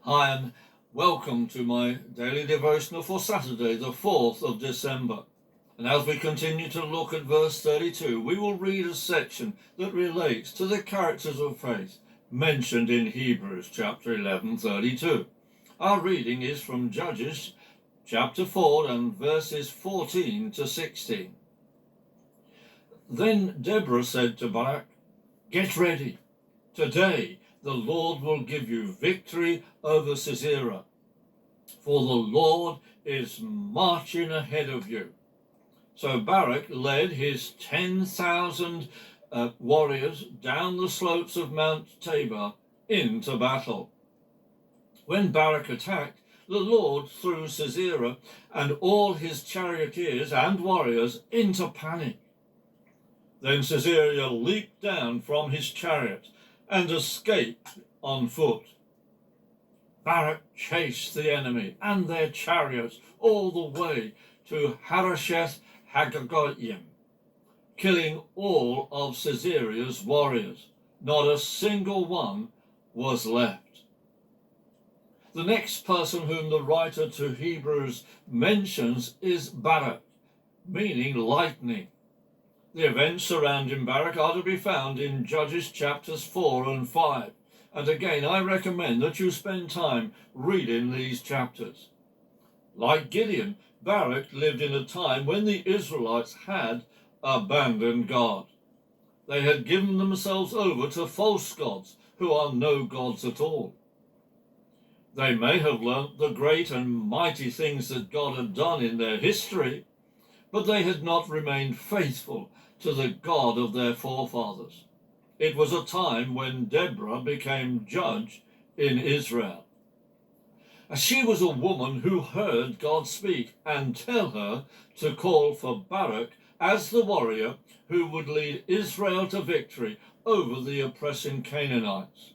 Hi, and welcome to my daily devotional for Saturday, the 4th of December. And as we continue to look at verse 32, we will read a section that relates to the characters of faith mentioned in Hebrews chapter 11:32. Our reading is from Judges chapter 4 and verses 14 to 16. Then Deborah said to Barak, "Get ready. Today the Lord will give you victory over Sisera, for the Lord is marching ahead of you." So Barak led his 10,000 warriors down the slopes of Mount Tabor into battle. When Barak attacked, the Lord threw Sisera and all his charioteers and warriors into panic. Then Sisera leaped down from his chariot and escaped on foot. Barak chased the enemy and their chariots all the way to Harosheth Haggogayim, killing all of Sisera's warriors. Not a single one was left. The next person whom the writer to Hebrews mentions is Barak, meaning lightning. The events surrounding Barak are to be found in Judges chapters 4 and 5. And again, I recommend that you spend time reading these chapters. Like Gideon, Barak lived in a time when the Israelites had abandoned God. They had given themselves over to false gods, who are no gods at all. They may have learnt the great and mighty things that God had done in their history, but they had not remained faithful to the God of their forefathers. It was a time when Deborah became judge in Israel. She was a woman who heard God speak and tell her to call for Barak as the warrior who would lead Israel to victory over the oppressing Canaanites.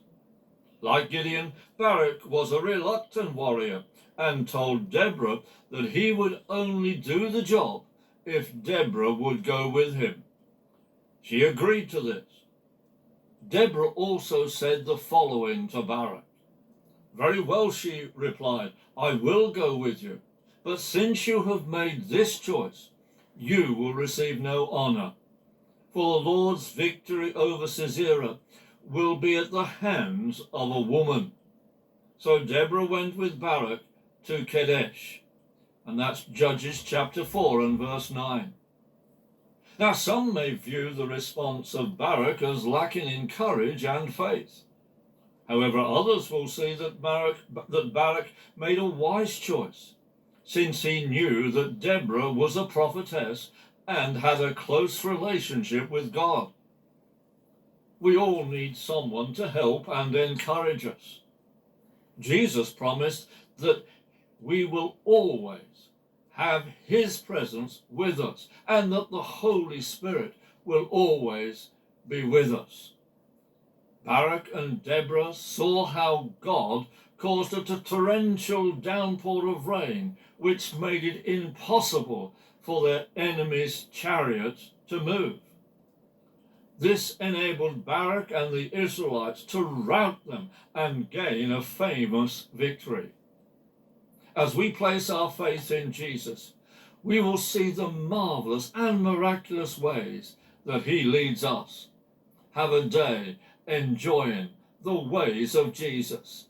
Like Gideon, Barak was a reluctant warrior and told Deborah that he would only do the job if Deborah would go with him. She agreed to this. Deborah also said the following to Barak. "Very well," she replied, "I will go with you. But since you have made this choice, you will receive no honor. For the Lord's victory over Sisera will be at the hands of a woman." So Deborah went with Barak to Kadesh. And that's Judges chapter 4 and verse 9. Now, some may view the response of Barak as lacking in courage and faith. However, others will see that Barak made a wise choice, since he knew that Deborah was a prophetess and had a close relationship with God. We all need someone to help and encourage us. Jesus promised that we will always have his presence with us, and that the Holy Spirit will always be with us. Barak and Deborah saw how God caused a torrential downpour of rain, which made it impossible for their enemies' chariots to move. This enabled Barak and the Israelites to rout them and gain a famous victory. As we place our faith in Jesus, we will see the marvelous and miraculous ways that he leads us. Have a day enjoying the ways of Jesus.